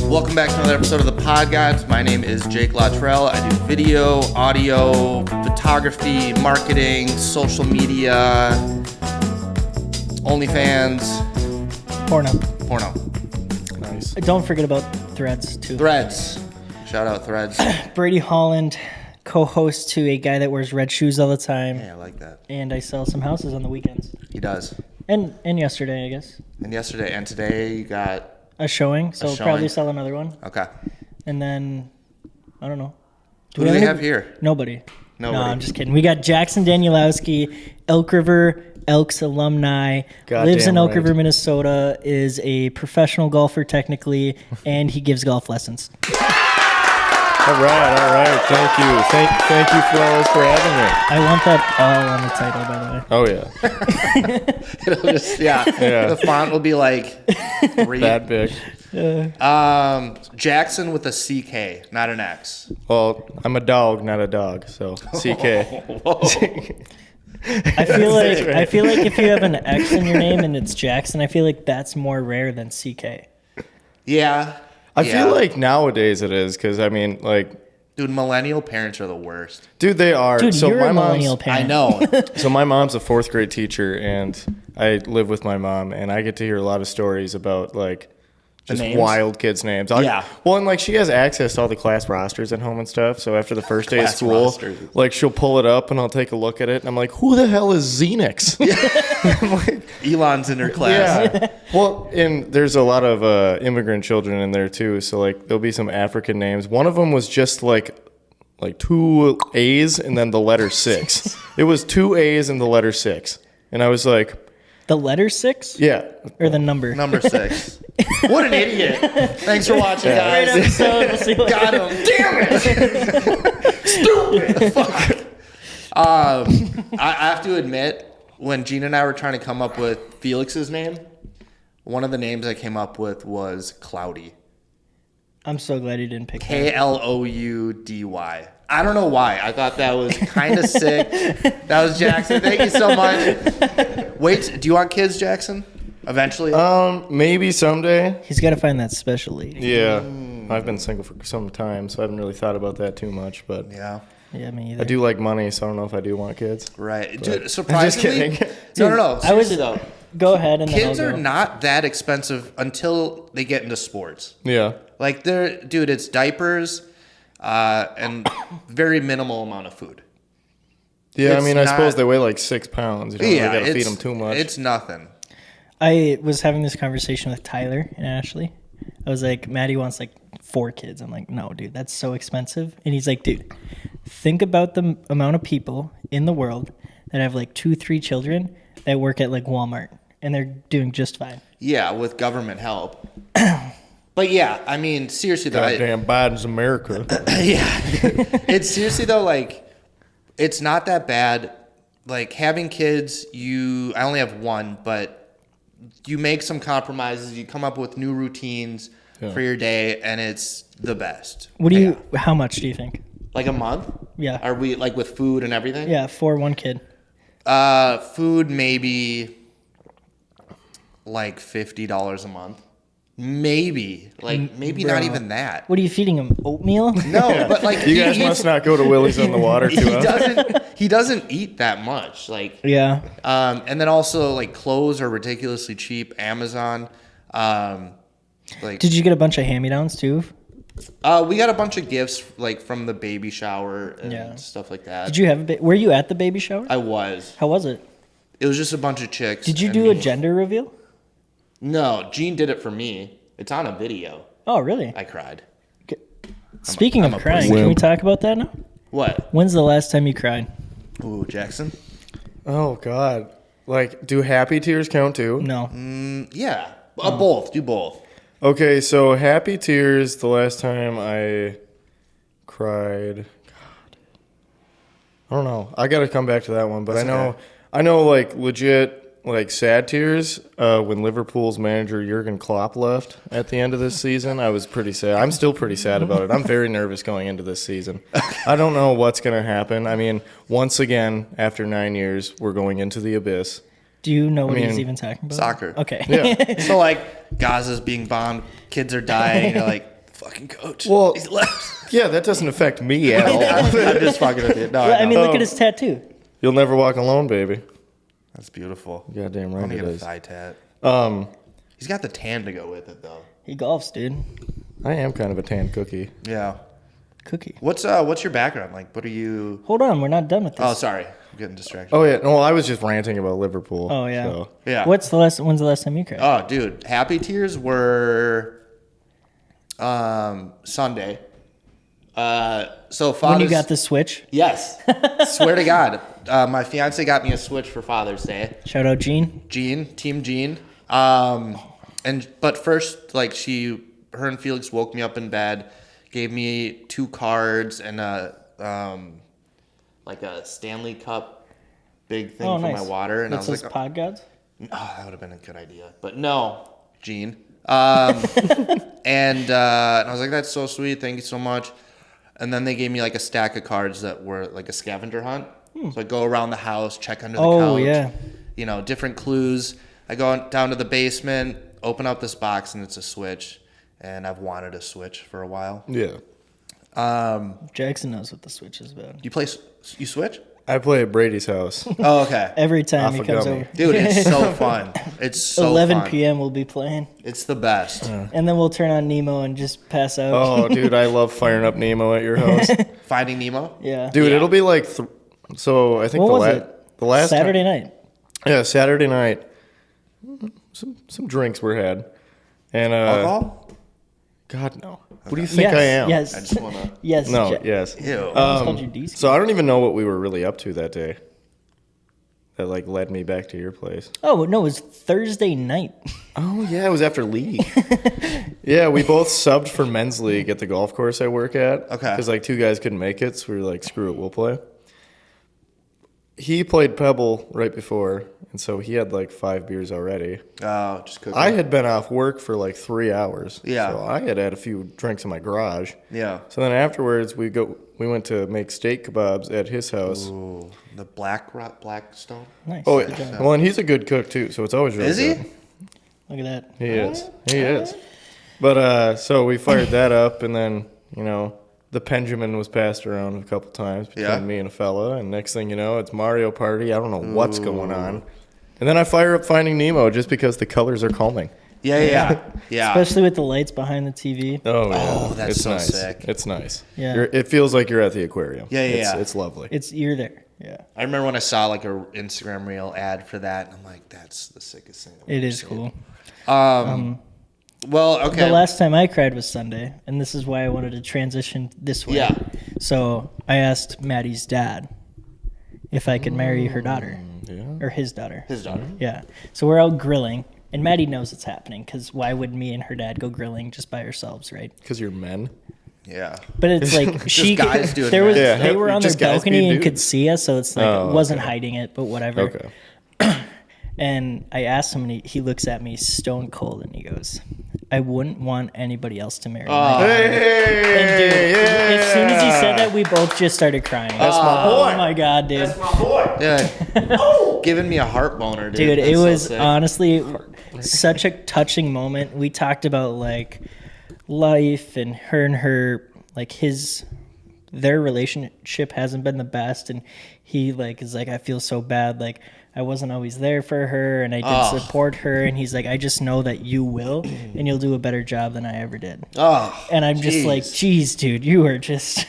Welcome back to another episode of the Pod Gods. My name is Jake Luttrell. I do video, audio, photography, marketing, social media, OnlyFans, Porno. Nice. Don't forget about Threads, too. Threads. Shout out Threads. Brady Holland, co-host to a guy that wears red shoes all the time. Hey, I like that. And I sell some houses on the weekends. He does. And yesterday, I guess. And yesterday and today you got... A showing, so we'll probably sell another one. Okay. And then, I don't know. Who do we have here? Nobody. No, I'm just kidding. We got Jackson Danielowski, Elk River Elks alumni, lives in Elk River, Minnesota, is a professional golfer technically, and he gives golf lessons. All right. Thank you, fellas, for having me. I want that all on the title, by the way. Oh, yeah. It'll just, yeah. The font will be like 3. That big. Jackson with a CK, not an X. Well, I'm a dog, not a dog, so CK. I feel like if you have an X in your name and it's Jackson, I feel like that's more rare than CK. Yeah. I feel like nowadays it is, because, I mean, like... Dude, millennial parents are the worst. Dude, they are. Dude, so you're my a millennial parent. I know. So my mom's a 4th grade teacher, and I live with my mom, and I get to hear a lot of stories about, like, just wild kids' names. Yeah. Well, and, like, she has access to all the class rosters at home and stuff, so after the first day of school, like, she'll pull it up, and I'll take a look at it, and I'm like, who the hell is Xenix? I'm like, Elon's in her class. Yeah. Well, and there's a lot of immigrant children in there, too, so, like, there'll be some African names. One of them was just, like 2 A's and then the letter 6. It was 2 A's and the letter 6. And I was like... The letter 6? Yeah. Or the number? Number 6. What an idiot. Thanks for watching, guys. Great episode. We'll see you later. Got him. Damn it. Stupid. Fuck. I have to admit, when Gina and I were trying to come up with Felix's name, one of the names I came up with was Cloudy. I'm so glad you didn't pick Kloudy. I don't know why. I thought that was kind of sick. That was Jackson. Thank you so much. Wait, do you want kids, Jackson? Eventually? Maybe someday. He's got to find that special lady. Yeah. I've been single for some time, so I haven't really thought about that too much, but... Yeah. Yeah, me either. I do like money, so I don't know if I do want kids. Right. But Dude, surprisingly... Just kidding. No. Seriously, though. Go ahead. And kids are not that expensive until they get into sports. Yeah. Like, dude, it's diapers and very minimal amount of food. Yeah, I mean, I suppose they weigh like 6 pounds. You don't really got to feed them too much. It's nothing. I was having this conversation with Tyler and Ashley. I was like, Maddie wants like 4 kids. I'm like, no, dude, that's so expensive. And he's like, dude, think about the amount of people in the world that have like 2-3 children that work at like Walmart and they're doing just fine. Yeah, with government help. But yeah, I mean, seriously though. Goddamn Biden's America. Yeah. It's seriously though, like, it's not that bad. Like, having kids, I only have one, but you make some compromises. You come up with new routines for your day, and it's the best. How much do you think? Like a month? Yeah. Are we, like, with food and everything? Yeah, for one kid. Food maybe like $50 a month. Maybe not even that. What are you feeding him? Oatmeal? No, but like you guys must not go to Willie's on the water too often. He doesn't eat that much. Like yeah. And then also like clothes are ridiculously cheap. Amazon. Like did you get a bunch of hand-me-downs too? We got a bunch of gifts like from the baby shower and stuff like that. Did you have were you at the baby shower? I was. How was it? It was just a bunch of chicks. Did you do a gender reveal? No, Gene did it for me. It's on a video. Oh, really? I cried. Speaking of crying, can we talk about that now? What? When's the last time you cried? Ooh, Jackson? Oh, God. Like, do happy tears count too? No. Yeah. Both. Do both. Okay, so happy tears, the last time I cried. God. I don't know. I got to come back to that one, but I know like legit like sad tears when Liverpool's manager Jurgen Klopp left at the end of this season. I was pretty sad. I'm still pretty sad about it. I'm very nervous going into this season. I don't know what's going to happen. I mean, once again, after 9 years, we're going into the abyss. Do you know what he's mean, even talking about? Soccer. Okay. Yeah. So like Gaza's being bombed, kids are dying. You're like, fucking coach. Well, He's left. Yeah, that doesn't affect me at all. I'm just fucking with you. No, Well, I I mean, know. look at his tattoo. You'll never walk alone, baby. That's beautiful. Goddamn I'm right gonna it get a is. thigh tat. Um, He's got the tan to go with it though. He golfs, dude. I am kind of a tan cookie. Yeah. Cookie. What's your background? Like, what are you? Hold on, we're not done with this. Oh, sorry. I'm getting distracted. Oh yeah, no, I was just ranting about Liverpool. Oh, yeah. So. Yeah. When's the last time you cried? Oh, dude. Happy tears were Sunday. So when Father's you got the Switch. Yes. Swear to God. My fiance got me a Switch for Father's Day. Shout out, Gene. Team Gene. But first, like her and Felix woke me up in bed, gave me 2 cards and like a Stanley Cup big thing Oh, for nice. my water, and That I was says like, Pod Gods? oh, that would have been a good idea, but no, Gene. And I was like, that's so sweet, thank you so much. And then they gave me like a stack of cards that were like a scavenger hunt. So I go around the house, check under the couch. Oh, yeah. You know, different clues. I go down to the basement, open up this box, and it's a Switch. And I've wanted a Switch for a while. Yeah. Jackson knows what the Switch is about. You Switch? I play at Brady's house. Oh, okay. Every time Off he a comes gummy. over. Dude, it's so fun. It's so 11 fun. p.m. we'll be playing. It's the best. And then we'll turn on Nemo and just pass out. Oh, dude, I love firing up Nemo at your house. Finding Nemo? Yeah. Dude, Yeah. it'll be like so. I think What the was it? the last Saturday time, night. Yeah, Saturday night. Some drinks were had, and Alcohol? God no. What do you think yes, I am? Yes. I just want to... Yes. No. Jack. Yes. Ew. Told you DC. So I don't even know what we were really up to that day. That like led me back to your place. Oh, no, it was Thursday night. Oh yeah, it was after league. Yeah, we both subbed for men's league at the golf course I work at. Okay. Because like 2 guys couldn't make it, so we were like, screw it, we'll play. He played Pebble right before, and so he had like 5 beers already. Oh, just cooking. I had been off work for like 3 hours. Yeah. So I had a few drinks in my garage. Yeah. So then afterwards, we went to make steak kebabs at his house. Ooh, the Blackstone? Nice. Oh, Good yeah. job. Well, and he's a good cook too, so it's always really Is he? good. Look at that. He is. He is. But so we fired that up, and then the Benjamin was passed around a couple times between Yeah. me and a fella, and next thing you know, it's Mario Party. I don't know what's going on, and then I fire up Finding Nemo just because the colors are calming. Yeah. Especially with the lights behind the TV. Oh, yeah. Oh, that's it's so nice. sick. It's nice. Yeah. It feels like you're at the aquarium. Yeah. It's lovely. You're there. Yeah. I remember when I saw like a Instagram reel ad for that, and I'm like, that's the sickest thing. I've It ever is seen. cool. Well, okay. The last time I cried was Sunday, and this is why I wanted to transition this way. Yeah. So I asked Maddie's dad if I could marry her daughter. Yeah. Or his daughter. His daughter. Yeah. So we're out grilling, and Maddie knows it's happening, because why would me and her dad go grilling just by ourselves, right? Because you're men. Yeah. But it's like she guys doing there was that. Yeah, they were on their just guys balcony being and could dudes. see us, so it's like Oh, wasn't okay. hiding it, but whatever. Okay. And I asked him, and he looks at me stone cold, and he goes, "I wouldn't want anybody else to marry." my daughter." And dude, Hey, as soon as he said that, we both just started crying. That's my boy. Oh my god, dude! Yeah. Giving me a heart boner, dude. Dude, That's it so was sick. honestly such a touching moment. We talked about like life and her their relationship hasn't been the best, and he like is like, I feel so bad, like I wasn't always there for her, and I did support her, and he's like, I just know that you will, and you'll do a better job than I ever did. Oh, And I'm just like, geez, dude, you are just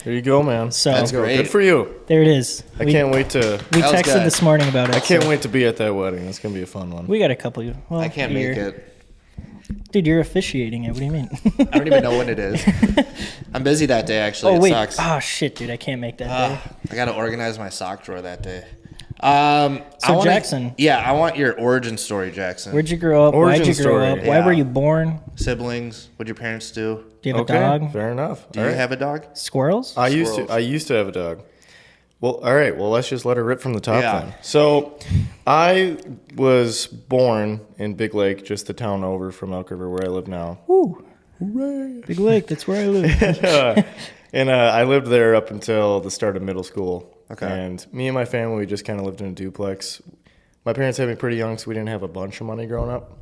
There you go, man. so That's great. Good for you. there it is. I can't wait to. We That was texted good. this morning about it. I can't so wait to be at that wedding. It's gonna be a fun one. We got a couple. Well, I can't year. make it. Dude, you're officiating it. What do you mean? I don't even know when it is. I'm busy that day, actually. Oh It wait! sucks. Oh shit, dude, I can't make that day. I got to organize my sock drawer that day. Jackson. Yeah, I want your origin story, Jackson. Where'd you grow up? Origin Why'd you grow story. up? Why Yeah. were you born? Siblings? What'd your parents do? Do you have Okay, a dog? fair enough. Do All you right. have a dog? Squirrels? I used Squirrels. to have a dog. Well, all right. Well, let's just let her rip from the top Yeah. then. So, I was born in Big Lake, just the town over from Elk River, where I live now. Woo! Big Lake. That's where I live. And I lived there up until the start of middle school. Okay. And me and my family, we just kind of lived in a duplex. my parents had me pretty young, so we didn't have a bunch of money growing up.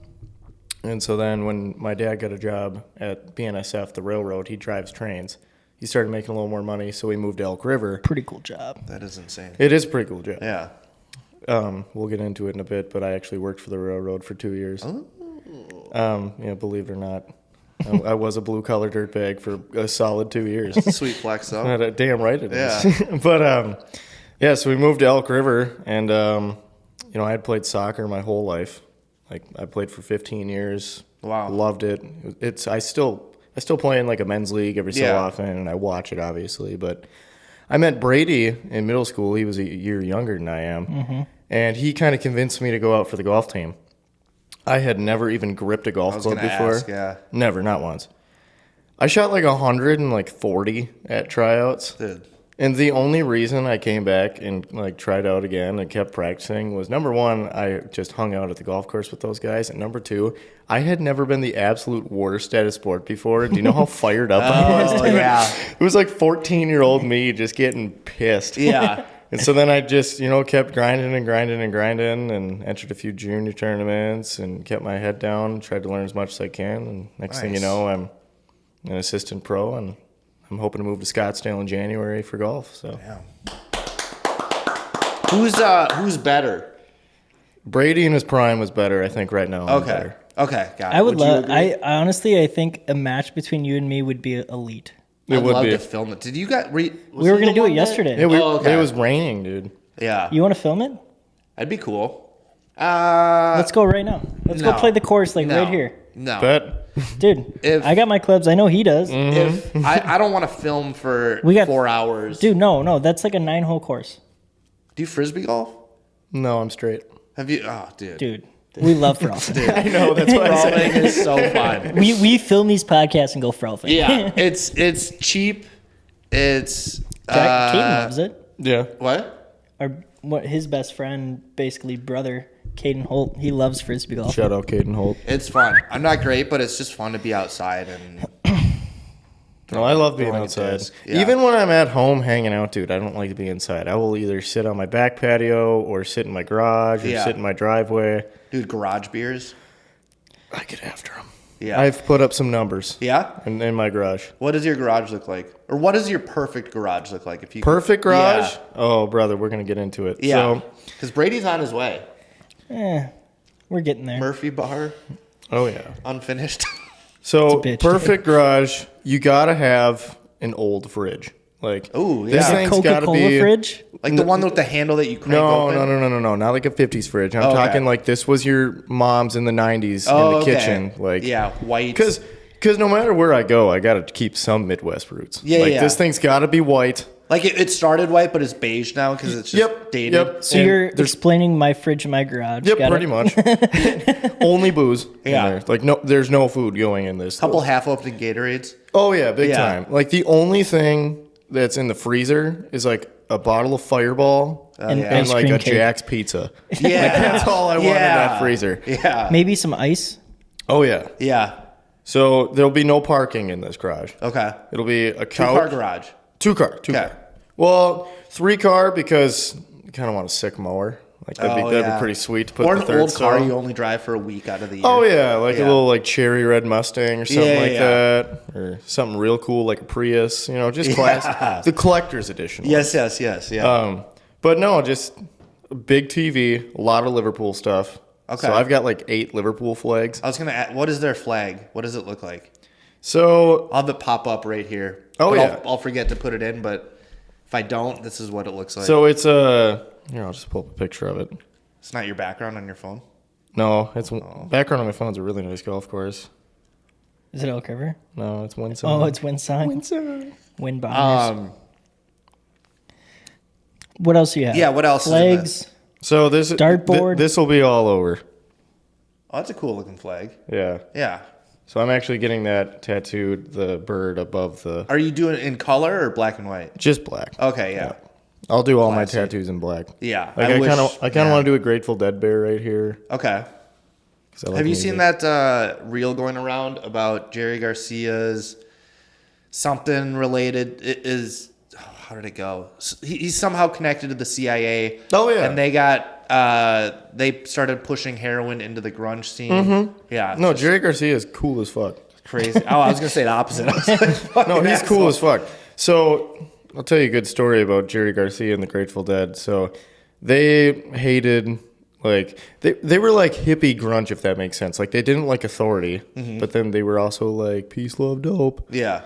And so then when my dad got a job at BNSF, the railroad, he drives trains. He started making a little more money, so we moved to Elk River. Pretty cool job. That is insane. It is a pretty cool job. Yeah. We'll get into it in a bit, but I actually worked for the railroad for 2 years. Oh. Believe it or not, I was a blue-collar dirtbag for a solid 2 years. Sweet flex, though. Damn right it is. But, so we moved to Elk River, and, I had played soccer my whole life. Like, I played for 15 years. Wow. Loved it. I still play in, like, a men's league every so often, and I watch it, obviously. But I met Brady in middle school. He was a year younger than I am. And he kind of convinced me to go out for the golf team. I had never even gripped a golf club before. Yeah. Never, not once. I shot like 140 at tryouts. Dude. And the only reason I came back and like tried out again and kept practicing was, number one, I just hung out at the golf course with those guys, and number two, I had never been the absolute worst at a sport before. Do you know how fired up I was? Dude? Yeah. It was like 14-year-old me just getting pissed. Yeah. And so then I just, kept grinding and entered a few junior tournaments and kept my head down, tried to learn as much as I can. And next thing you know, I'm an assistant pro, and I'm hoping to move to Scottsdale in January for golf. So, Who's better? Brady in his prime was better, I think. Right now, I'm better. Okay, got it. I would love. I honestly, I think a match between you and me would be elite. It I'd would love be. to film it. Did you guys? We were gonna do it yesterday. Yeah, It was raining, dude. Yeah, You want to film it? that'd be cool. Let's go right now. Let's go no. play the course No. right here, No, Bet. dude. If- I got my clubs. I know he does. if I don't want to film for We got- 4 hours. Dude, no, that's like a 9-hole course, Do you frisbee golf? No, I'm straight. Have you? Oh, dude. dude. We love frolfing. I know, that's what I said. Frolving is so fun. we film these podcasts and go frolving. Yeah, it's cheap. It's Caden loves it. Yeah. what? His best friend, basically brother, Caden Holt. He loves frisbee golf. Shout out Caden Holt. It's fun. I'm not great, but it's just fun to be outside and No, I love being Throwing a outside. disc. Yeah. Even when I'm at home hanging out, dude, I don't like to be inside. I will either sit on my back patio or sit in my garage or Yeah. sit in my driveway. dude, garage beers. I get after them. Yeah. I've put up some numbers Yeah. in my garage. What does your garage look like, or what does your perfect garage look like? If you Perfect garage? Oh, brother, we're going to get into it. Yeah. So, Because Brady's on his way. We're getting there. Murphy Bar, oh, yeah. unfinished. So, It's a bitch. perfect garage, you got to have an old fridge. Like, Ooh, this yeah. thing's got to Coca-Cola be. fridge. Like the one with the handle that you crank No, open? no, not like a 50s fridge. I'm Okay. talking like this was your mom's in the 90s in the okay. kitchen. Like, Yeah, white. Because no matter where I go, I got to keep some Midwest roots. Yeah, like, yeah. this thing's got to be white. Like it started white, but it's beige now because it's just dated. Yep. So And you're there's explaining my fridge in my garage. Yep, Got pretty it? much. Only booze Yeah. in there. Like, no, there's no food going in this. Couple half-open Gatorades. Oh, yeah, big Yeah. time. Like, the only thing that's in the freezer is, like, a bottle of Fireball And yeah. and, ice like, cream a cake. Jack's pizza. Yeah, That's all I want in that freezer. Yeah, Maybe some ice. Oh, yeah. yeah. So there'll be no parking in this garage. Okay. It'll be a couch. Two-car garage. Two car. Okay. Well, 3-car because you kind of want a sick mower. Like that'd be pretty sweet to put Or in an the third old car stall. you only drive for a week out of the year. Oh yeah, like Yeah. a little like cherry red Mustang or something Yeah, like yeah. that, or something real cool like a Prius. Just class, the collector's edition. Yes, yeah. But no, just a big TV, a lot of Liverpool stuff. Okay. So I've got like 8 Liverpool flags. I was gonna ask, what is their flag? What does it look like? So I'll have it pop up right here. Oh, But yeah. I'll forget to put it in, but if I don't, this is what it looks like. it's a. Here, I'll just pull up a picture of it. It's not your background on your phone. No, it's background on my phone's a really nice golf course. Is it Elk River? No, it's Winsong. Oh, it's Winsong. Winsong. Wind bombers. Um, What else do you have? Yeah, what else is in Flags. So this Dartboard. This will be all over. oh, that's a cool looking flag. Yeah. Yeah. So I'm actually getting that tattooed, the bird above the Are you doing it in color or black and white? just black. Okay, yeah. I'll do all Classy. my tattoos in black. Yeah. Like I wish- kind of yeah. want to do a Grateful Dead bear right here. Okay. 'Cause I like Have you music. seen that reel going around about Jerry Garcia's something related? It is how did it go? He's somehow connected to the CIA. Oh, yeah. And they got they started pushing heroin into the grunge scene. Yeah. No, Jerry Garcia is cool as fuck. Crazy. Oh, I was gonna say the opposite. I was like, fucking No, he's asshole. cool as fuck. So I'll tell you a good story about Jerry Garcia and the Grateful Dead. So they hated, like, they were like hippie grunge, if that makes sense. Like, they didn't like authority, but then they were also like peace, love, dope. Yeah.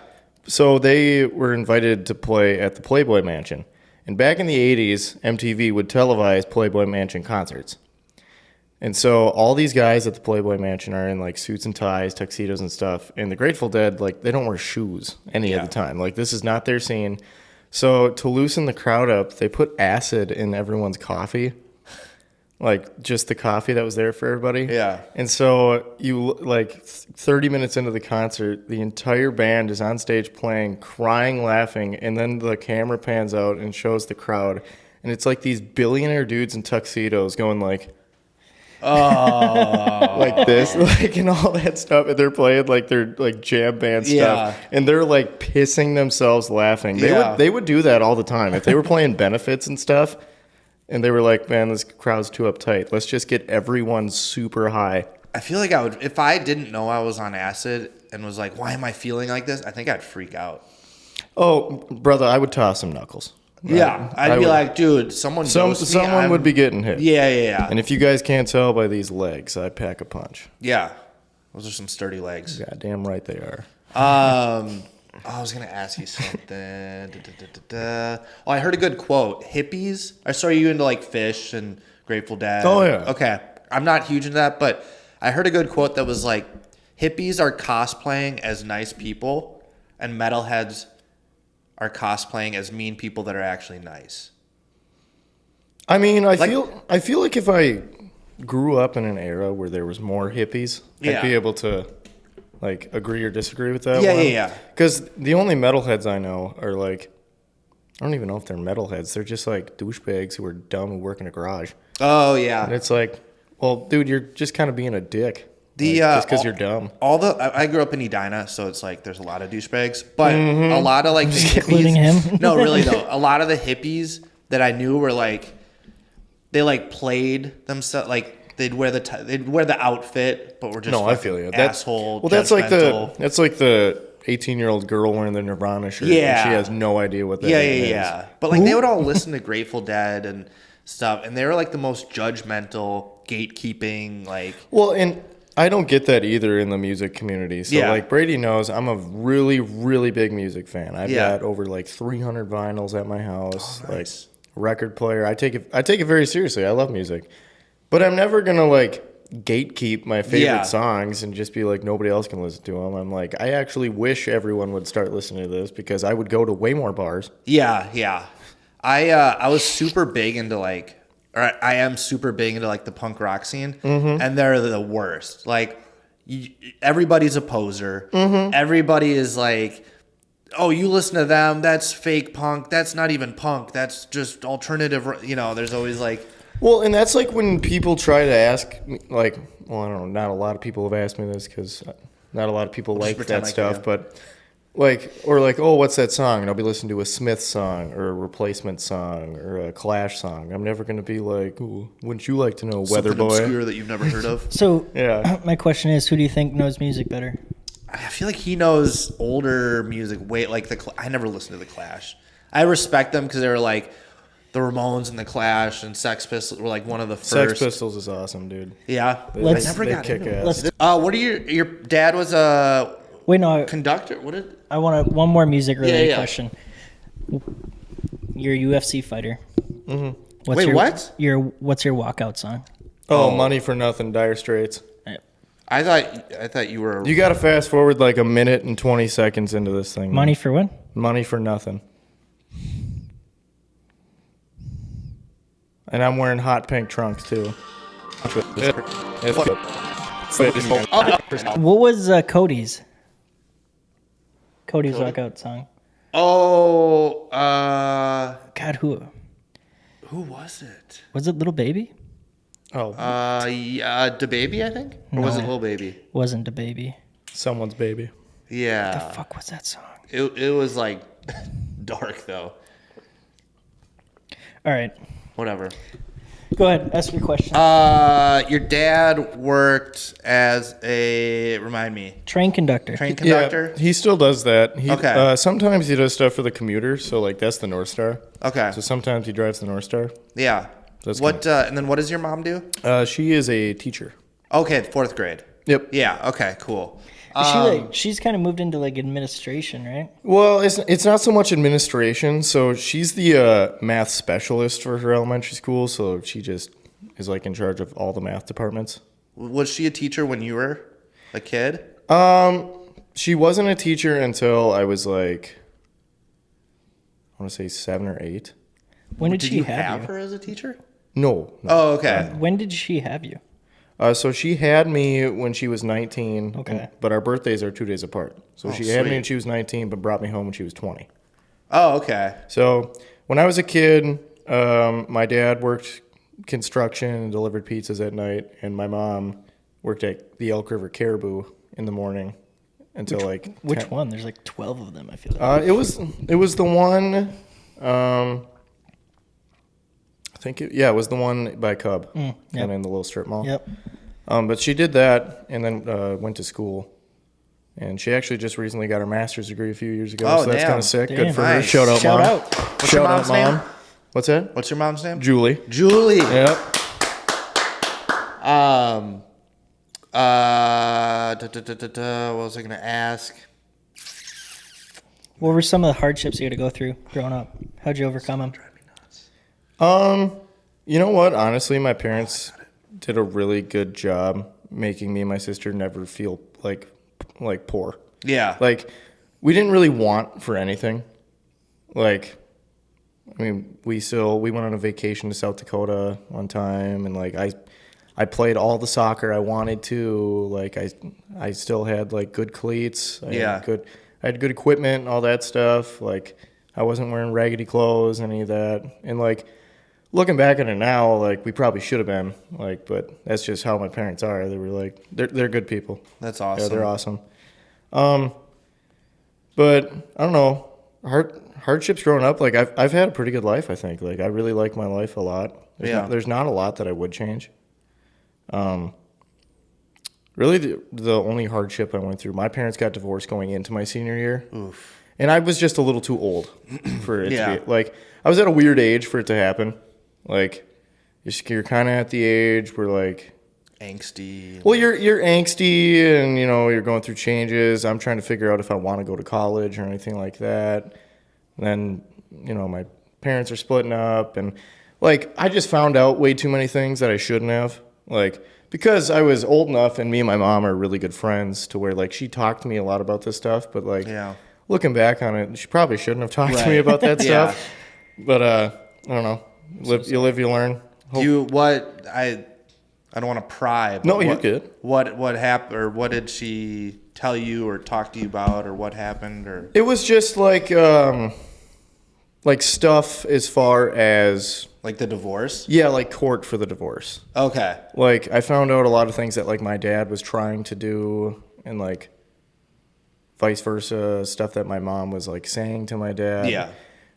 So they were invited to play at the Playboy Mansion. And back in the 80s, MTV would televise Playboy Mansion concerts. And so all these guys at the Playboy Mansion are in like suits and ties, tuxedos and stuff. And the Grateful Dead, like, they don't wear shoes any of the time. Like, this is not their scene. So to loosen the crowd up, they put acid in everyone's coffee. Like, just the coffee that was there for everybody. Yeah. And so you, like, 30 minutes into the concert, the entire band is on stage playing, crying, laughing, and then the camera pans out and shows the crowd. And it's like these billionaire dudes in tuxedos going like, like this, like, and all that stuff, and they're playing like their like jam band stuff, and they're like pissing themselves laughing. They would do that all the time if they were playing benefits and stuff, and they were like, man, this crowd's too uptight. Let's just get everyone super high. I feel like I would, if I didn't know I was on acid and was like, why am I feeling like this? I think I'd freak out. Oh, brother, I would toss some knuckles. Yeah, I'd be like, dude, someone would be getting hit. Yeah. And if you guys can't tell by these legs, I pack a punch. Yeah, those are some sturdy legs. Goddamn right they are. I was gonna ask you something. Oh, I heard a good quote. Hippies. I saw you into like Fish and Grateful Dead. Oh yeah. Okay, I'm not huge into that, but I heard a good quote that was like, hippies are cosplaying as nice people, and metalheads are cosplaying as mean people that are actually nice. I mean, I feel like if I grew up in an era where there was more hippies, I'd be able to like agree or disagree with that. Yeah. Because the only metalheads I know are like, I don't even know if they're metalheads. They're just like douchebags who are dumb who work in a garage. Oh yeah. And it's like, well, dude, you're just kind of being a dick. The just because you're dumb. I grew up in Edina, so it's like there's a lot of douchebags, but a lot of like the hippies, including him. No, really though, a lot of the hippies that I knew were like, they like played themselves, like they'd wear the outfit, but were just I feel you. Asshole. That's like judgmental. the 18-year-old girl wearing the Nirvana shirt. Yeah. And she has no idea what that is. Yeah. But like they would all listen to Grateful Dead and stuff, and they were like the most judgmental, gatekeeping, like. Well, and I don't get that either in the music community. So, like, Brady knows I'm a really, really big music fan. I've got over, like, 300 vinyls at my house. Oh, nice. Like, record player. I take it very seriously. I love music. But I'm never going to, like, gatekeep my favorite songs and just be like, nobody else can listen to them. I'm like, I actually wish everyone would start listening to this because I would go to way more bars. Yeah. I was super big into, like, I am super big into like the punk rock scene, and they're the worst. Like, everybody's a poser. Everybody is like, oh, you listen to them, that's fake punk. That's not even punk. That's just alternative. You know, there's always like. Well, and that's like when people try to ask me, like, well, I don't know, not a lot of people have asked me this because not a lot of people like that stuff, but. Like, or like, oh, what's that song? And I'll be listening to a Smith song or a Replacement song or a Clash song. I'm never going to be like, ooh, wouldn't you like to know Weather Something Boy? obscure that you've never heard of. So, yeah. My question is, who do you think knows music better? I feel like he knows older music way like I never listened to the Clash. I respect them because they were like the Ramones and the Clash and Sex Pistols were like one of the first. Sex Pistols is awesome, dude. Yeah, They never got kick into ass. it. What are your dad was a Wait, no. conductor? What did? I want one more music related Yeah. question. You're a UFC fighter. Mm-hmm. Wait, what? What's your walkout song? Oh, Money for Nothing, Dire Straits. I thought you were. You got to fast forward like a minute and 20 seconds into this thing. Money for what? Money for Nothing. And I'm wearing hot pink trunks too. What was Cody's? Cody's walkout song. Oh, God, who was it? was it? Little Baby? Oh, Yeah, Da Baby, I think, or was it Lil Baby? Wasn't the baby. someone's baby. Yeah. The fuck was that song? It was like dark though. All right. Whatever. Go ahead. Ask your question. Your dad worked as remind me, Train conductor. train conductor? Yeah, he still does that. Okay. Sometimes he does stuff for the commuter, so like that's the North Star. Okay. So sometimes he drives the North Star. Yeah. That's And then what does your mom do? She is a teacher. Okay, 4th grade. Yep. Yeah, okay, cool. She's kind of moved into like administration, right? Well, it's not so much administration. So she's the math specialist for her elementary school. So she just is like in charge of all the math departments. Was she a teacher when you were a kid? She wasn't a teacher until I was like, I want to say 7 or 8. When did Did she you have have you? her as a teacher? No. Oh, okay. When did she have you? So she had me when she was 19. Okay. But our birthdays are 2 days apart. So Oh, she had me sweet. when she was 19, but brought me home when she was 20. Oh, okay. So when I was a kid, my dad worked construction and delivered pizzas at night, and my mom worked at the Elk River Caribou in the morning until Which 10. one? There's like 12 of them, I feel like. It was the one. I think it was the one by Cub yep. and in the little strip mall. Yep. But she did that and then went to school. And she actually just recently got her master's degree a few years ago. Oh, So that's damn. kind of sick. Damn. Good for her. Nice. Shout out, Shout Mom. out. What's your mom's name? What's that? What's your mom's name? Julie. Julie. Yep. What was I gonna ask? What were some of the hardships you had to go through growing up? How'd you overcome them? You know what? Honestly, my parents did a really good job making me and my sister never feel like poor. Yeah. Like, we didn't really want for anything. Like, I mean, we went on a vacation to South Dakota one time, and like I played all the soccer I wanted to. Like, I still had like good cleats. I had good equipment and all that stuff. Like, I wasn't wearing raggedy clothes, any of that. And like, looking back at it now, like, we probably should have been, like, but that's just how my parents are. They were like, they're good people. That's awesome. Yeah, they're awesome. But I don't know, hardships growing up. Like, I've had a pretty good life, I think. Like, I really like my life a lot. There's not a lot that I would change. Really, the only hardship I went through, my parents got divorced going into my senior year. Oof. And I was just a little too old for it Yeah. to be. Like, I was at a weird age for it to happen. Like, you're kind of at the age where, like, Angsty. well, you're angsty and, you know, you're going through changes. I'm trying to figure out if I want to go to college or anything like that. And then, you know, my parents are splitting up. And, like, I just found out way too many things that I shouldn't have. Like, because I was old enough and me and my mom are really good friends to where, like, she talked to me a lot about this stuff. But, like, Yeah. looking back on it, she probably shouldn't have talked to me Right. about that Yeah. stuff. But, I don't know. You live, you learn. I don't want to pry. But No, you're good. What happened, or what did she tell you or talk to you about, or what happened, or? It was just like stuff as far as, Like the divorce? yeah, like court for the divorce. Okay. Like, I found out a lot of things that, like, my dad was trying to do, and, like, vice versa, stuff that my mom was, like, saying to my dad. Yeah.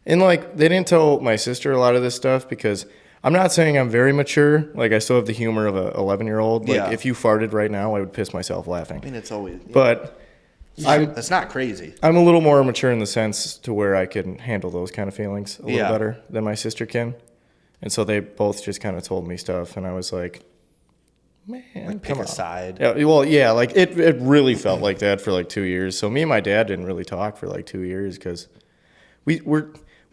And, like, they didn't tell my sister a lot of this stuff because I'm not saying I'm very mature. Like, I still have the humor of a 11-year-old. Like, Yeah. if you farted right now, I would piss myself laughing. I mean, it's always. But That's not crazy. I'm a little more mature in the sense to where I can handle those kind of feelings a little Yeah. better than my sister can. And so they both just kind of told me stuff, and I was like, man, Pick come a on. side. Yeah, well, yeah, like it really felt like that for like 2 years. So me and my dad didn't really talk for like 2 years because we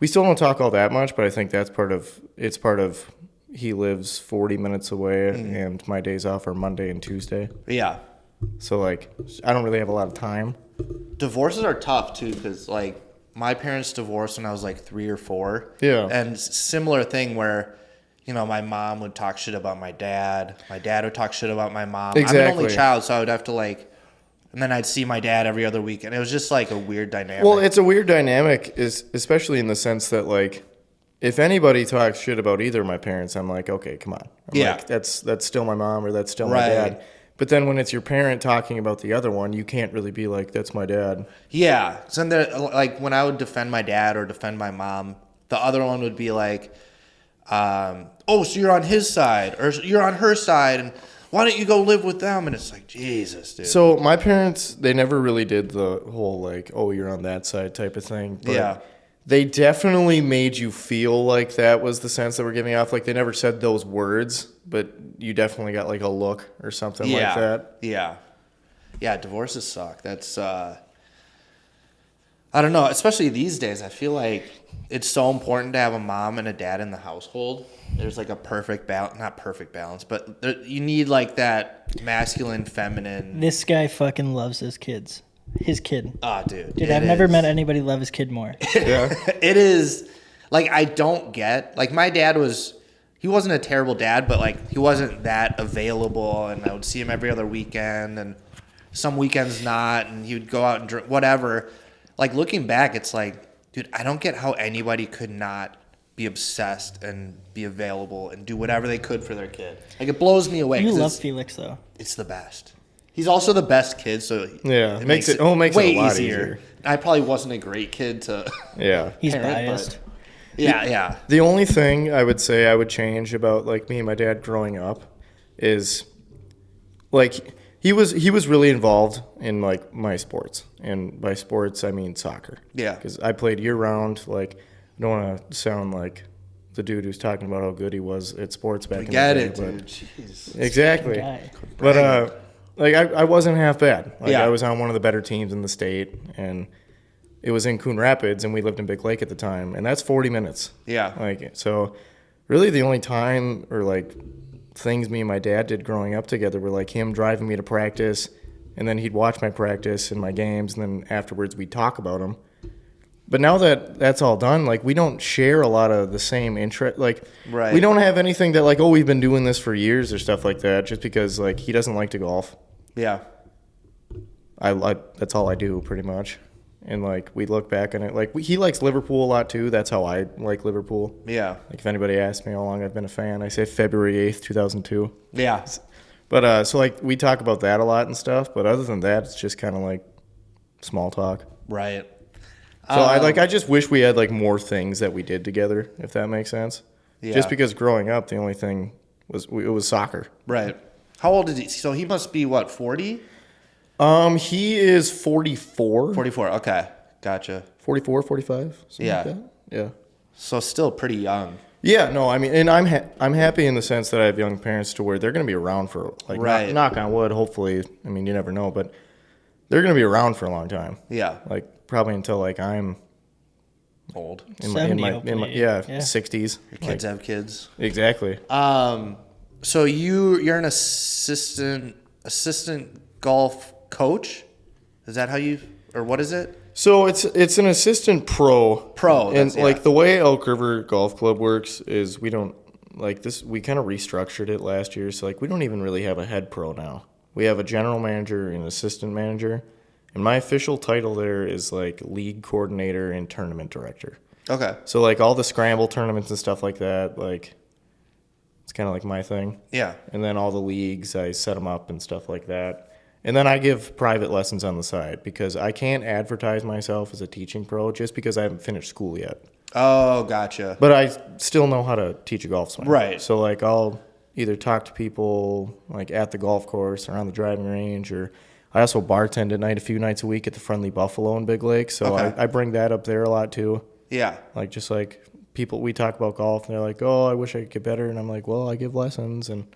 still don't talk all that much, but I think that's part of he lives 40 minutes away and my days off are Monday and Tuesday. Yeah. So like I don't really have a lot of time. Divorces are tough too, because like my parents divorced when I was like 3 or 4. Yeah. And similar thing where, you know, my mom would talk shit about my dad. My dad would talk shit about my mom. I'm an Exactly. only child, so I would have to like, and then I'd see my dad every other week, and it was just like a weird dynamic. Well, it's a weird dynamic, especially in the sense that, like, if anybody talks shit about either of my parents, I'm like, okay, come on. I'm Yeah. like, that's still my mom or that's still my Right. dad. But then when it's your parent talking about the other one, you can't really be like, that's my dad. Yeah. So then, like, when I would defend my dad or defend my mom, the other one would be like, oh, so you're on his side or you're on her side, and why don't you go live with them? And it's like, Jesus, dude. So my parents, they never really did the whole like, oh, you're on that side type of thing. But Yeah. they definitely made you feel like that was the sense that we're giving off. Like they never said those words, but you definitely got like a look or something like that. Yeah, divorces suck. That's I don't know, especially these days. I feel like it's so important to have a mom and a dad in the household. There's like a perfect balance, not perfect balance, but you need like that masculine, feminine. This guy fucking loves his kids. His kid. Oh, dude. Dude, I've never met anybody love his kid more. Yeah. It is like, I don't get, like, my dad he wasn't a terrible dad, but like he wasn't that available, and I would see him every other weekend, and some weekends not, and he would go out and drink, whatever. Like, looking back, it's like, dude, I don't get how anybody could not be obsessed and be available and do whatever they could for their kid. Like, it blows me away. You 'cause love Felix, though. it's the best. He's also the best kid, so Yeah, it makes it way a lot easier. I probably wasn't a great kid to Yeah. He's parent, biased. but yeah. The only thing I would say I would change about like me and my dad growing up is like he was really involved in like my sports, and by sports I mean soccer. Yeah. Because I played year round. Like I don't want to sound like the dude who's talking about how good he was at sports back in the Get day. it, but- dude. Jeez. Exactly. Guy. But like I wasn't half bad. Like Yeah. I was on one of the better teams in the state, and it was in Coon Rapids, and we lived in Big Lake at the time, and that's 40 minutes. Yeah. Like so, really the only time or like things me and my dad did growing up together were like him driving me to practice, and then he'd watch my practice and my games, and then afterwards we'd talk about them. But now that that's all done, like we don't share a lot of the same interest. Like Right. we don't have anything that like, oh, we've been doing this for years or stuff like that. Just because like he doesn't like to golf. Yeah. I that's all I do pretty much. And like we look back on it, like he likes Liverpool a lot too. That's how I like Liverpool. Yeah. Like if anybody asks me how long I've been a fan, I say February 8th, 2002. Yeah. But so like we talk about that a lot and stuff. But other than that, it's just kind of like small talk. Right. So I just wish we had like more things that we did together, if that makes sense. Yeah. Just because growing up, the only thing was it was soccer. Right. How old is he? So he must be what, 40? He is 44. 44. Okay. Gotcha. 44, 45. Something Yeah. Like that. Yeah. So still pretty young. Yeah, no, I mean, and I'm happy in the sense that I have young parents to where they're going to be around for like Right. knock on wood. Hopefully, I mean, you never know, but they're going to be around for a long time. Yeah. Like probably until like I'm Old. in 70, my hopefully. yeah, Yeah. 60s. Your kids have kids. Exactly. So you're an assistant golf coach? Is that how you, or what is it? So it's an assistant pro. Pro, And that's- yeah. like the way Elk River Golf Club works is we don't like this. We kind of restructured it last year, so like we don't even really have a head pro now. We have a general manager and assistant manager, and my official title there is like league coordinator and tournament director. Okay. So like all the scramble tournaments and stuff like that, like it's kind of like my thing. Yeah. And then all the leagues, I set them up and stuff like that. And then I give private lessons on the side because I can't advertise myself as a teaching pro just because I haven't finished school yet. Oh, gotcha. But I still know how to teach a golf swing. Right. So like I'll either talk to people like at the golf course or on the driving range, or I also bartend at night a few nights a week at the Friendly Buffalo in Big Lake. So Okay. I bring that up there a lot too. Yeah. Like just like people, we talk about golf and they're like, oh, I wish I could get better. And I'm like, well, I give lessons. And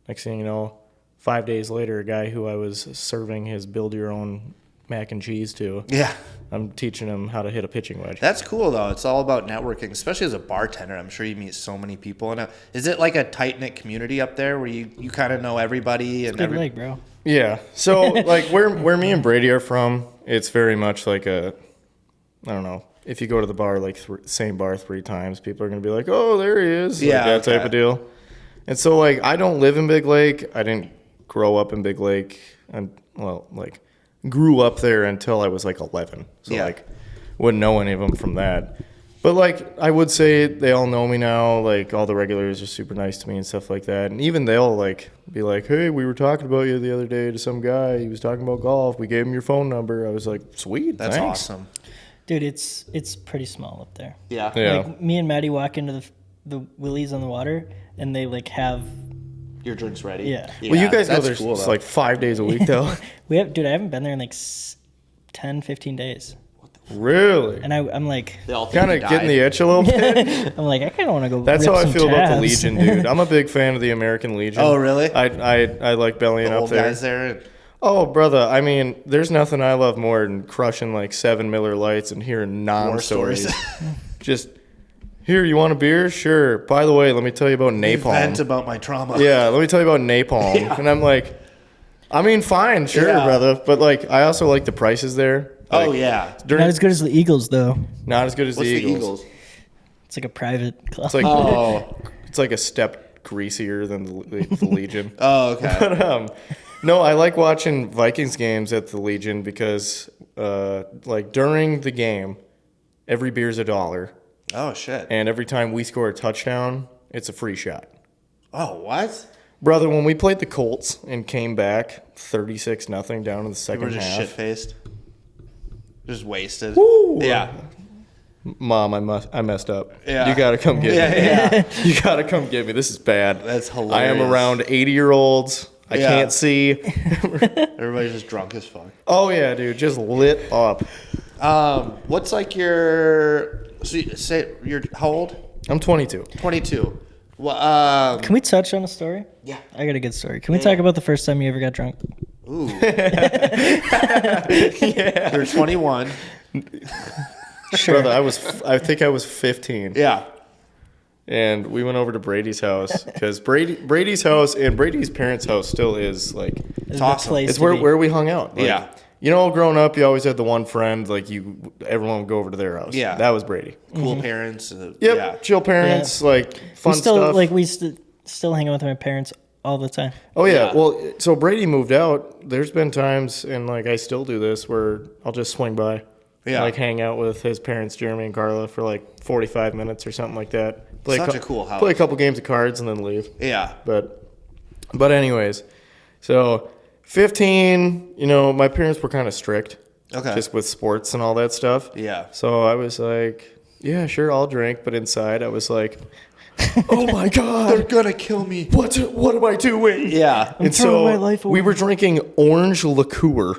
next thing you know, 5 days later, a guy who I was serving his build your own mac and cheese to, Yeah. I'm teaching him how to hit a pitching wedge. That's cool, though. It's all about networking, especially as a bartender. I'm sure you meet so many people. And is it like a tight-knit community up there where you kind of know everybody? And Big leg, bro. Yeah. So like where me and Brady are from, it's very much like a, I don't know. If you go to the bar, like same bar 3 times, people are going to be like, oh, there he is. Like Yeah, that type okay. of deal. And so like I don't live in Big Lake. I didn't grow up in Big Lake. And well, like grew up there until I was like 11. So Yeah. like wouldn't know any of them from that. But like I would say they all know me now. Like all the regulars are super nice to me and stuff like that. And even they'll like be like, hey, we were talking about you the other day to some guy. He was talking about golf. We gave him your phone number. I was like, sweet, That's thanks. awesome. Dude, it's pretty small up there. Yeah. Yeah. Like me and Maddie walk into the willies on the water, and they like have. Your drink's ready. Yeah. Well, you guys go that's there cool, though. like 5 days a week, though. Dude, I haven't been there in like 10, 15 days, Really? and I'm like, They all think Kind you of died. getting the itch a little bit. I'm like, I kind of want to go. That's rip how I some feel about the tabs. Legion, dude. I'm a big fan of the American Legion. Oh, really? I like bellying The up old there. guys there. Oh, brother. I mean, there's nothing I love more than crushing like 7 Miller Lights and hearing non-stories. stories. Just, here, you want a beer? Sure. By the way, let me tell you about Vent napalm. about my trauma. Yeah, let me tell you about napalm. And I'm like, I mean, fine, sure, Yeah. brother. But like, I also like the prices there. Oh, Like, yeah. During, Not as good as the Eagles, though. not as good as What's the the Eagles. Eagles? It's like a private club. It's like Oh. it's like a step greasier than the Legion. Oh, okay. But no, I like watching Vikings games at the Legion because like during the game, every beer's $1, Oh, shit. and every time we score a touchdown, it's a free shot. Oh, what? Brother, when we played the Colts and came back 36-0 down in the You second were just half, shit-faced? Just wasted? Woo! Yeah. Mom, I messed up. Yeah. You gotta come get me. Yeah. You gotta come get me. This is bad. That's I am hilarious. around 80-year-olds. I Yeah. can't see. Everybody's just drunk as fuck. Oh yeah, dude, just lit up. What's like your... So you say you're how old? I'm 22. 22. Well, Can we touch on a story? yeah. I got a good story. Can we talk about the first time you ever got drunk? Ooh. You're 21. Sure. Brother, I think I was 15. Yeah. And we went over to Brady's house because Brady's house and Brady's parents' house still is like It's awesome. it's where we hung out. Like, Yeah. You know, growing up, you always had the one friend everyone would go over to their house. Yeah. That was Brady. Cool parents. Yep. Yeah. Chill parents, like fun we still stuff. like we still hang out with my parents all the time. Oh yeah. Yeah. Well, so Brady moved out. There's been times, and like I still do this, where I'll just swing by, Yeah. like hang out with his parents, Jeremy and Carla, for like 45 minutes or something like that. Such a cool house. Play a couple games of cards and then leave. Yeah. But anyways, so 15. You know, my parents were kind of strict, Okay. just with sports and all that stuff. Yeah. So I was like, yeah, sure, I'll drink. But inside, I was like, oh my god. They're gonna kill me. What am I doing? Yeah. And throwing so my life we away. were drinking orange liqueur.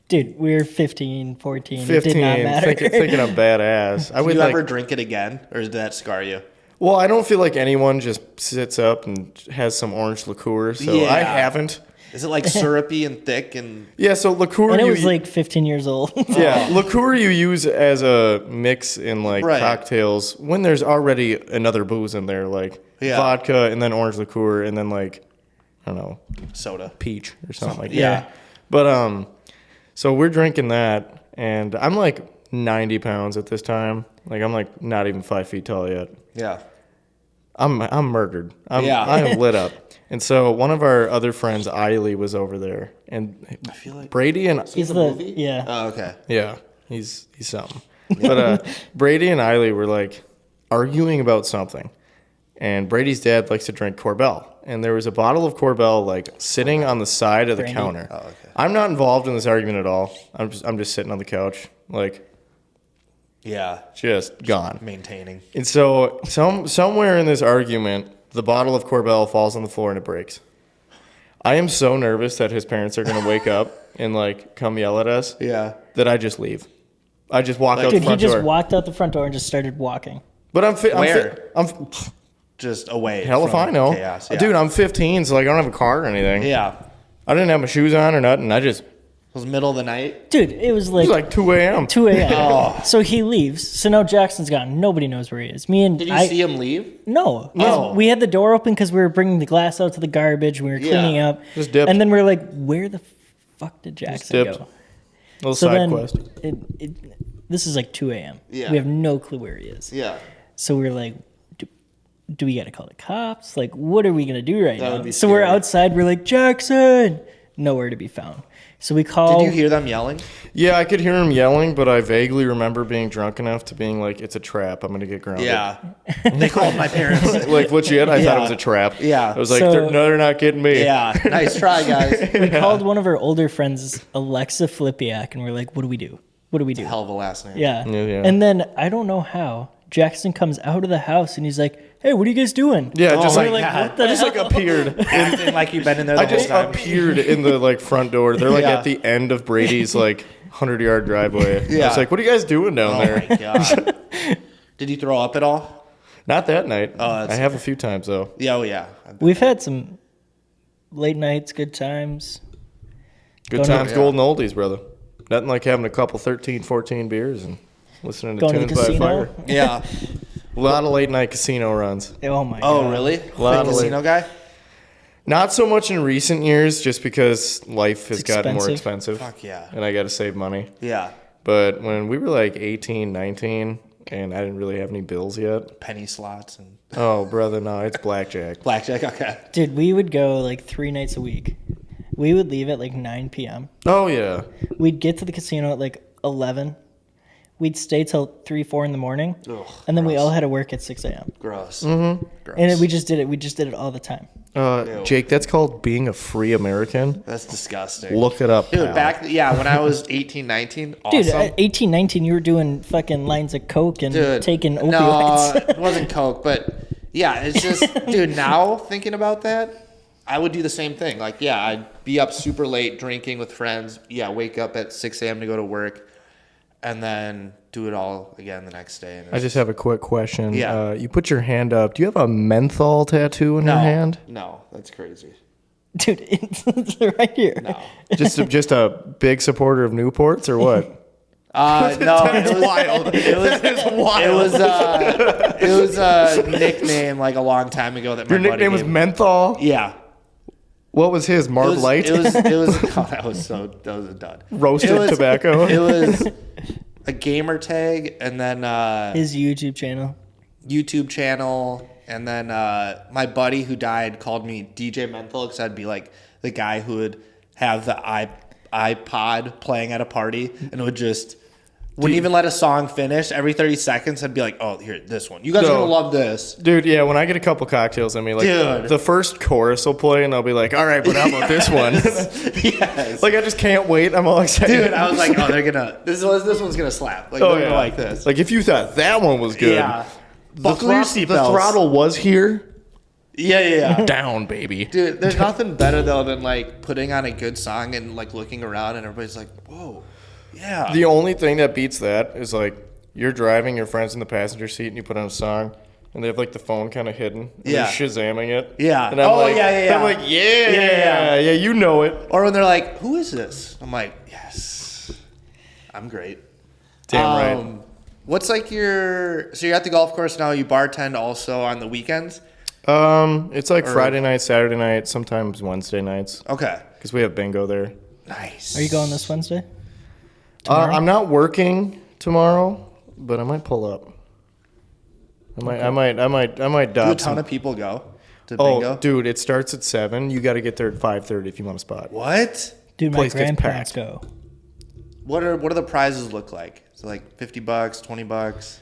Dude, we were 15, 14. 15, It did not matter. thinking I'm badass. I Would would you like. ever drink it again, or did that scar you? Well, I don't feel like anyone just sits up and has some orange liqueur, so Yeah. I haven't. Is it like syrupy and thick and? Yeah, so liqueur. And it you was like 15 years old. yeah, liqueur you use as a mix in like Right. cocktails when there's already another booze in there, like Yeah. vodka and then orange liqueur and then like I don't know, Soda. peach or something like Yeah. that. But so we're drinking that, and I'm like 90 pounds at this time. Like I'm like not even 5 feet tall yet. Yeah. I'm murdered. Yeah. I'm lit up. And so one of our other friends, Eiley, was over there, and I feel like Brady and He's the the movie? yeah. Oh, okay. yeah, he's something. But Brady and Eiley were like arguing about something, and Brady's dad likes to drink Corbel, and there was a bottle of Corbel like sitting on the side of the Brandy? counter. Oh, okay. I'm not involved in this argument at all. I'm just sitting on the couch, like Yeah. just gone. Maintaining. And so somewhere in this argument, the bottle of Corbel falls on the floor and it breaks. I am so nervous that his parents are going to wake up and like come yell at us Yeah. that I just leave. I just walk out Dude, the he front just door. walked out the front door and just started walking. But I'm Where? I'm Just away. hell if from I know. Chaos. Yeah. Dude, I'm 15, so like I don't have a car or anything. Yeah. I didn't have my shoes on or nothing. It was middle of the night. Dude, it was It like, was like 2 a.m. 2 a.m. Oh. So he leaves. So now Jackson's gone. Nobody knows where he is. Me and Did you I, see him leave? No. No. We had the door open because we were bringing the glass out to the garbage. We were cleaning Yeah. up. Just dipped. And then we are like, where the fuck did Jackson dipped. go? Little So side then quest. this is like 2 a.m. Yeah. We have no clue where he is. Yeah. So we were like, do we got to call the cops? Like, what are we going to do right That now? would be So we're scary. outside. We're like, Jackson! Nowhere to be found. So we call. Did you hear them yelling? Yeah, I could hear him yelling, but I vaguely remember being drunk enough to being like, it's a trap. I'm going to get grounded. Yeah. They called my parents. Like legit, I thought it Yeah. was a trap. Yeah. I was like, So- they're not getting me. Yeah. Nice try, guys. We called one of our older friends, Alexa Flipiak, and we're like, what do we do? What do we do? Hell of a last name. Yeah. Yeah. And then I don't know how Jackson comes out of the house and he's like, "Hey, what are you guys doing?" Yeah, Oh just my like, God. what the I just like hell? appeared. Acting like you've been in there the I whole just time. appeared in the like front door. They're like Yeah. at the end of Brady's like 100-yard driveway. I Yeah. was like, what are you guys doing down Oh there? my God. Did you throw up at all? Not that night. Oh, that's- I have a few times though. Yeah, oh yeah. We've had some late nights, good times. Good Going to- times, golden oldies, brother. Nothing like having a couple 13, 14 beers and listening to Going to the tunes by casino. fire. Yeah. A lot of late night casino runs. Oh my Oh, god. really? Lot Big of casino guy? Not so much in recent years, just because life has It's gotten more expensive. expensive. Fuck yeah. And I got to save money. Yeah. But when we were like 18, 19, and I didn't really have any bills yet. Penny slots and Oh, brother, no, it's blackjack. blackjack. Okay. Dude, we would go like 3 nights a week. We would leave at like 9 p.m. Oh, yeah. We'd get to the casino at like 11. We'd stay till 3, 4 in the morning. Ugh, And then we gross. all had to work at 6 a.m. Gross. Mm-hmm. Gross. And we just did it. We just did it all the time. Ew. Jake, that's called being a free American. That's disgusting. Look it up, Dude, pal. when I was 18, 19, awesome. Dude, at 18, 19, you were doing fucking lines of coke and Dude, taking no, opioids. it wasn't coke, but yeah, it's just, dude, now thinking about that, I would do the same thing. Like, yeah, I'd be up super late drinking with friends. Yeah, wake up at 6 a.m. to go to work, and then do it all again the next day. And I just have a quick question. Yeah. You put your hand up. Do you have a menthol tattoo in your hand? No, that's crazy. Dude, it's right here. No. Just a big supporter of Newports or what? No, it was wild. It was a nickname like a long time ago that my Your nickname was buddy gave me. Menthol? Yeah. What was his? Marb Light? It was oh, that was a dud. Roasted It was- tobacco? It was a gamer tag, and then His YouTube channel. YouTube channel, and then my buddy who died called me DJ Menthol because I'd be like the guy who would have the iPod playing at a party and would just wouldn't even let a song finish. Every 30 seconds, I'd be like, "Oh, here, this one. You guys are No. gonna love this." Dude, yeah, when I get a couple cocktails, I mean, like, Dude. the first chorus will play, and I'll be like, all right, but how about this one? Yes. Like, I just can't wait. I'm all excited. Dude, I was like, "Oh, they're gonna this one's gonna slap." Like, oh, they're yeah. gonna like this. Like, if you thought that one was good, Yeah. the, Buckle your the seatbelts. throttle was here. Yeah. Down, baby. Dude, there's nothing better though than like putting on a good song and like looking around and everybody's like, "Whoa, yeah." The only thing that beats that is, like, you're driving, your friend's in the passenger seat, and you put on a song, and they have, like, the phone kind of hidden. And Yeah. they're Shazamming it. Yeah. And I'm Oh, like, yeah. I'm like, Yeah. yeah, you know it. Or when they're like, "Who is this?" I'm like, "Yes, I'm great." Damn right. What's like so you're at the golf course now. You bartend also on the weekends. It's like Friday night, Saturday night, sometimes Wednesday nights, Okay, because we have bingo there. nice. Are you going this Wednesday? Tomorrow? I'm not working tomorrow, but I might pull up. I might Do a dot ton some. of people go to Oh, bingo? dude, it starts at 7. You got to get there at 5:30 if you want a spot. What? Dude, my place gets grandparents packed. go. What are the prizes look like? Is it like $50, $20?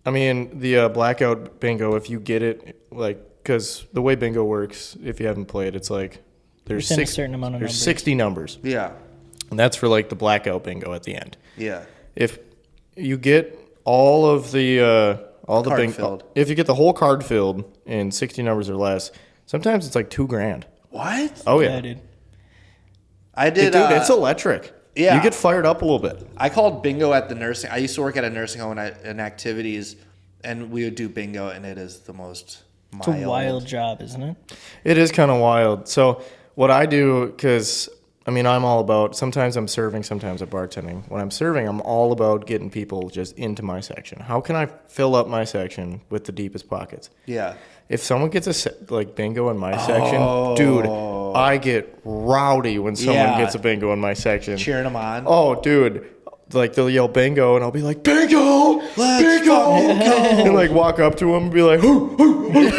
I mean, the blackout bingo, if you get it, like, because the way bingo works, if you haven't played, it's like there's Within a certain amount of there's numbers. 60 numbers, Yeah, and that's for like the blackout bingo at the end. yeah. If you get all of the Card bingo, filled. if you get the whole card filled in 60 numbers or less, sometimes it's like $2,000. What? Oh Yeah, yeah, dude. I did. dude, it's electric. yeah. You get fired up a little bit. I called bingo at the nursing. I used to work at a nursing home and activities, and we would do bingo, and it is the most It's a wild job, isn't it? It is kind of wild. So what I do, because I mean, I'm all about, sometimes I'm serving, sometimes I'm bartending. When I'm serving, I'm all about getting people just into my section. How can I fill up my section with the deepest pockets? Yeah. If someone gets like bingo in my section, dude, I get rowdy when someone Yeah. gets a bingo in my section. Cheering them on. Oh, dude. Like, they'll yell bingo, and I'll be like, bingo! Let's Bingo! fucking go! And, like, walk up to them and be like, hoo, hoo, hoo.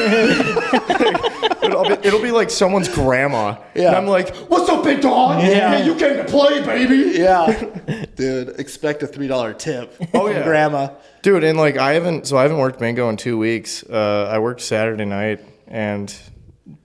It'll be like someone's grandma. Yeah. And I'm like, what's up, big dog? Yeah. You came to play, baby. Yeah. Dude, expect a $3 tip. Oh, from yeah. grandma. Dude, and, like, I haven't worked bingo in 2 weeks. I worked Saturday night, and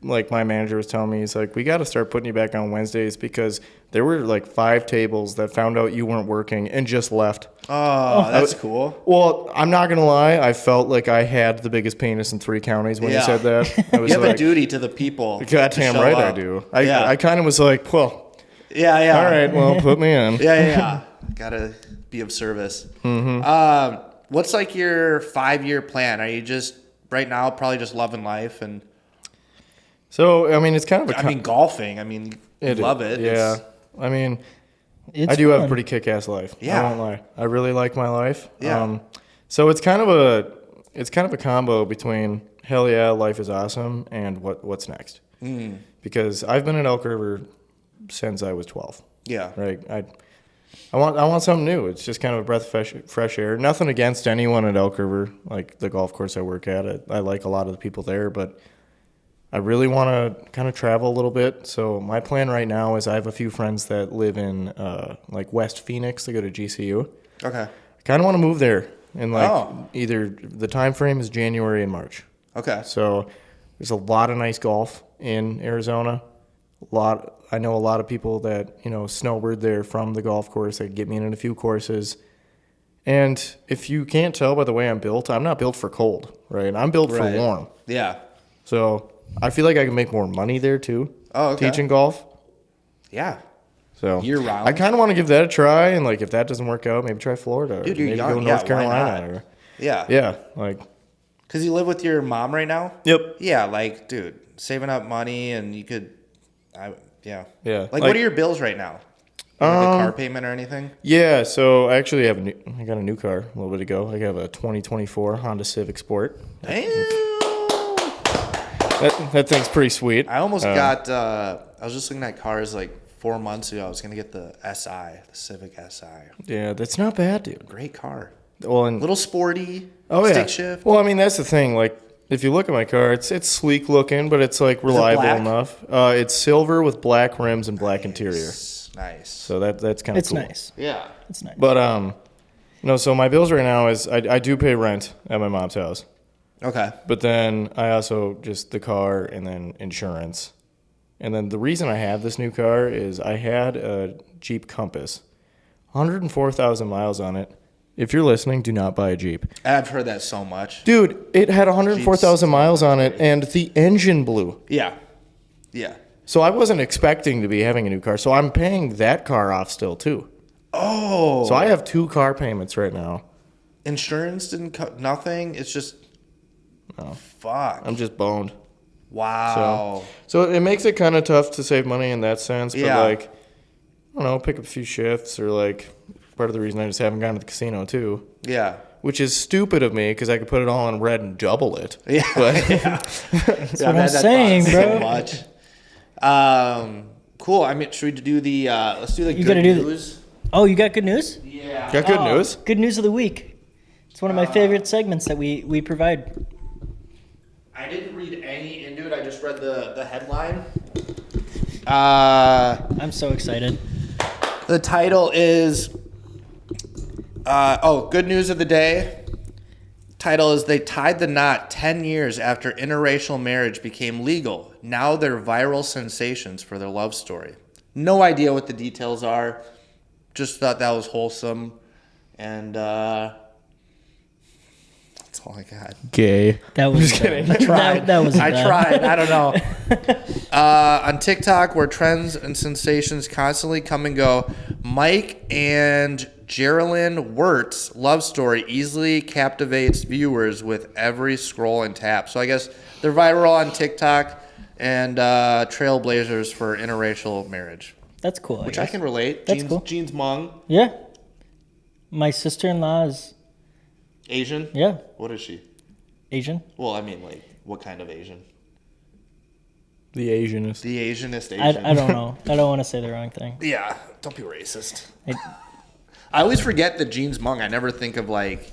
like my manager was telling me, he's like, we got to start putting you back on Wednesdays because there were like 5 tables that found out you weren't working and just left. Oh, that's cool. Well, I'm not going to lie. I felt like I had the biggest penis in 3 counties when you said that. I was You have like, a duty to the people. goddamn right I do. I kind of was like, well, yeah. all right, well, put me in. Yeah. Gotta be of service. What's like your 5-year plan? Are you just right now probably just loving life and? So I mean, it's kind of golfing. I mean, you love it. Yeah. I mean, It's I do have a fun. pretty kick-ass life. Yeah. I won't lie. I really like my life. Yeah. So it's kind of a combo between hell yeah, life is awesome, and what's next. Because I've been in Elk River since I was 12. Yeah. Right. I want something new. It's just kind of a breath of fresh air. Nothing against anyone at Elk River, like the golf course I work at. I like a lot of the people there, but I really want to kind of travel a little bit. So my plan right now is I have a few friends that live in like West Phoenix. They go to GCU. Okay. I kind of want to move there, and like either the time frame is January and March. Okay. So there's a lot of nice golf in Arizona. I know a lot of people that snowbird there from the golf course. They get me in a few courses. And if you can't tell by the way I'm built, I'm not built for cold, right? I'm built for warm. Yeah. So I feel like I can make more money there too. Oh, okay. Teaching golf. Yeah. So Year round. I kind of want to give that a try, and like if that doesn't work out, maybe try Florida. Dude, or you're maybe young. go Yeah, North why Carolina. not? Or, Yeah. yeah, like. Because you live with your mom right now? Yep. Yeah, like, dude, saving up money and you could, yeah. Yeah. Like, what are your bills right now? Like a car payment or anything? Yeah, so I actually I got a new car a little bit ago. I have a 2024 Honda Civic Sport. Damn. That thing's pretty sweet. I almost got, I was just looking at cars like 4 months ago. I was going to get the SI, the Civic SI. Yeah, that's not bad, dude. Great car. Well, and Little sporty, yeah. stick shift. Well, I mean that's the thing. Like, if you look at my car, it's sleek looking, but it's like reliable black? enough. It's silver with black rims and black interior. Nice. So that's kind of It's cool. nice. Yeah. It's nice. But no. So my bills right now is I do pay rent at my mom's house, Okay. but then I also just the car and then insurance, and then the reason I have this new car is I had a Jeep Compass, 104,000 miles on it. If you're listening, do not buy a Jeep. I've heard that so much. Dude, it had 104,000 miles on it, and the engine blew. Yeah. Yeah. So I wasn't expecting to be having a new car, so I'm paying that car off still, too. Oh. So I have 2 car payments right now. Insurance didn't nothing. It's just. No. Fuck. I'm just boned. Wow. So it makes it kind of tough to save money in that sense, but Yeah. like, I don't know, pick up a few shifts or like part of the reason I just haven't gone to the casino too. Yeah. Which is stupid of me because I could put it all on red and double it. Yeah. But That's what I'm saying, bro. So much. Cool. I mean, should we do the? Let's do the You good gotta do the- news. Oh, you got good news? Yeah. got good Oh, news. Good news of the week. It's one of my favorite segments that we provide. I didn't read any into it. I just read the headline. I'm so excited. The title is. Good news of the day. Title is They Tied the Knot 10 years after interracial marriage became legal. Now they're viral sensations for their love story. No idea what the details are. Just thought that was wholesome. And that's all I got. Gay. That was Just kidding. I tried. That was I bad. tried. I don't know. On TikTok, where trends and sensations constantly come and go, Mike and Geraldine Wirt's love story easily captivates viewers with every scroll and tap. So I guess they're viral on TikTok and trailblazers for interracial marriage, That's cool. which I can relate. That's cool. Jean's Mung, Yeah. My sister-in-law is Asian. yeah What is she? Asian. Well, I mean, like, what kind of Asian? The Asianist. The Asianist Asian. I don't know. I don't want to say the wrong thing. Yeah, don't be racist. I, I always forget that Jean's Mung. I never think of like.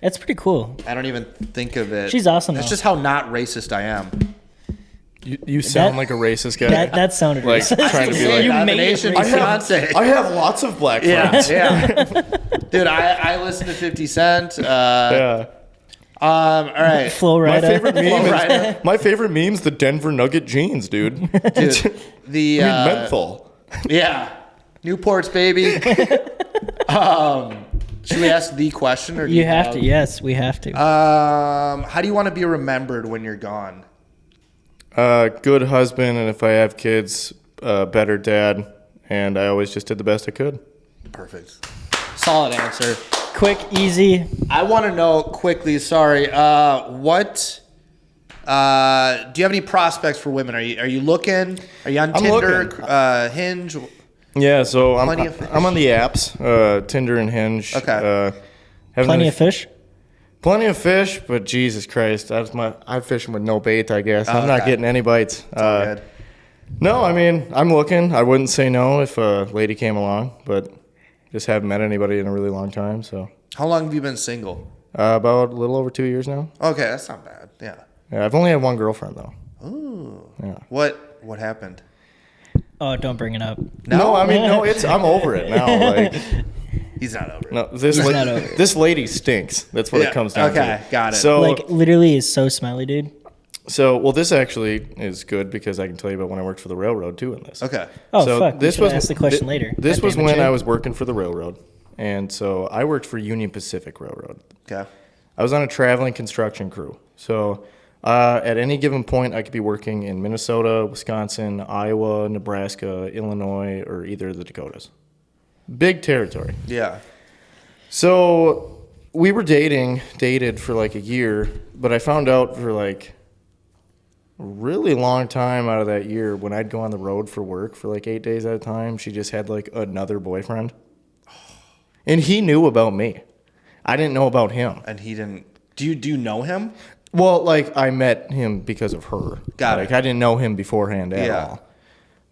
it's pretty cool. I don't even think of it. She's awesome, That's though. just how not racist I am. You sound That- like a racist guy. That sounded Like, racist. trying to be like, you I'm an made it Asian racist. fiance. I have lots of black Yeah, friends. yeah. Dude, I listen to 50 Cent. Yeah. All right. Flow right My up. favorite meme is my favorite meme's the Denver Nugget jeans, dude. Dude, the menthol. Yeah, Newports, baby. Should we ask the question, or do You have to. Yes, we have to. How do you want to be remembered when you're gone? Good husband, and if I have kids, better dad. And I always just did the best I could. Perfect. Solid answer. Quick, easy. I want to know quickly. Sorry. What? Do you have any prospects for women? Are you looking? Are you on Tinder, Hinge? Yeah, so Plenty of fish. I'm on the apps, Tinder and Hinge. Okay. Plenty of fish. Plenty of fish, but Jesus Christ, I'm fishing with no bait, I guess. I'm not getting any bites. All good. No, I mean, I'm looking. I wouldn't say no if a lady came along, but just haven't met anybody in a really long time. So How long have you been single? about a little over 2 years now. Okay, that's not bad. Yeah. Yeah, I've only had one girlfriend though. Ooh. Yeah. What happened? Oh, don't bring it up. No, I mean, no, I'm over it now. Like, He's not over it. no, not over it. this lady stinks. That's what Yeah, it comes down to. okay, got it. So, Like literally is so smelly, dude. well, this actually is good because I can tell you about when I worked for the railroad too in this. Okay. Oh So fuck. this we was should ask the question later. This God was damn it, when Jay. I was working for the railroad, and so I worked for Union Pacific Railroad. Okay. I was on a traveling construction crew. So at any given point, I could be working in Minnesota, Wisconsin, Iowa, Nebraska, Illinois, or either of the Dakotas. Big territory. Yeah. So we were dated for like a year, but I found out for like a really long time out of that year when I'd go on the road for work for like 8 days at a time, she just had like another boyfriend. And he knew about me. I didn't know about him. And he didn't. Do you know him? Well, like I met him because of her. Got like, it. I didn't know him beforehand at Yeah. all.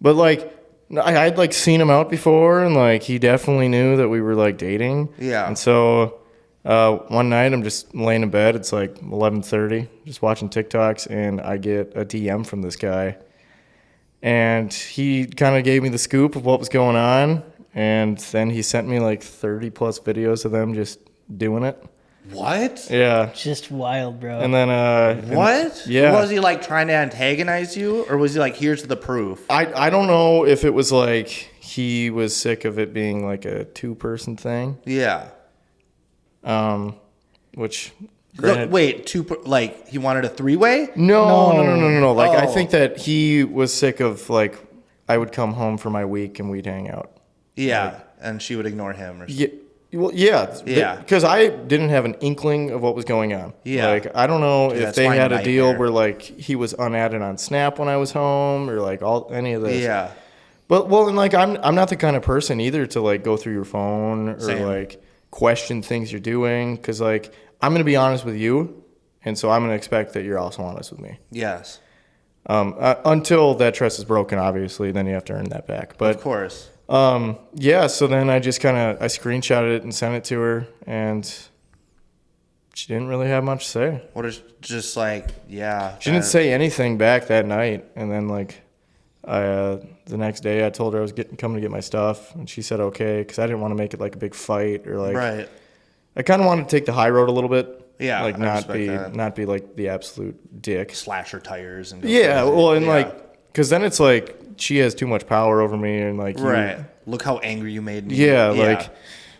But like I'd like seen him out before, and like he definitely knew that we were like dating. Yeah. And so one night I'm just laying in bed. It's like 11:30, just watching TikToks, and I get a DM from this guy, and he kind of gave me the scoop of what was going on, and then he sent me like 30 plus videos of them just doing it. What? Yeah. Just wild, bro. And then What? Yeah. Was he like trying to antagonize you, or was he like, "Here's the proof"? I don't know if it was like he was sick of it being like a 2-person thing. Yeah. Which Look, wait, like he wanted a 3-way? No. Like I Oh. think that he was sick of like I would come home for my week and we'd hang out. Yeah, and she would ignore him. Or Yeah. Well, yeah. Yeah. Because I didn't have an inkling of what was going on. Yeah. Like I don't know if that's they my had a deal nightmare. where like he was unadded on Snap when I was home or like any of this. Yeah. But and like I'm not the kind of person either to like go through your phone or Same. like question things you're doing because like I'm gonna be honest with you, and so I'm gonna expect that you're also honest with me. Yes. Until that trust is broken, obviously, then you have to earn that back. Of But course. yeah, so then I just I screenshotted it and sent it to her, and she didn't really have much to say. What is just like, yeah. She didn't say anything back that night, and then like the next day I told her I was coming to get my stuff, and she said okay because I didn't want to make it like a big fight or like. Right. I kind of wanted to take the high road a little bit. Yeah, like I not respect that. not be like the absolute dick. Slash her tires and go Yeah, crazy. well, and Yeah. like because then it's like she has too much power over me, and like you- Right. Look how angry you made me. Yeah, like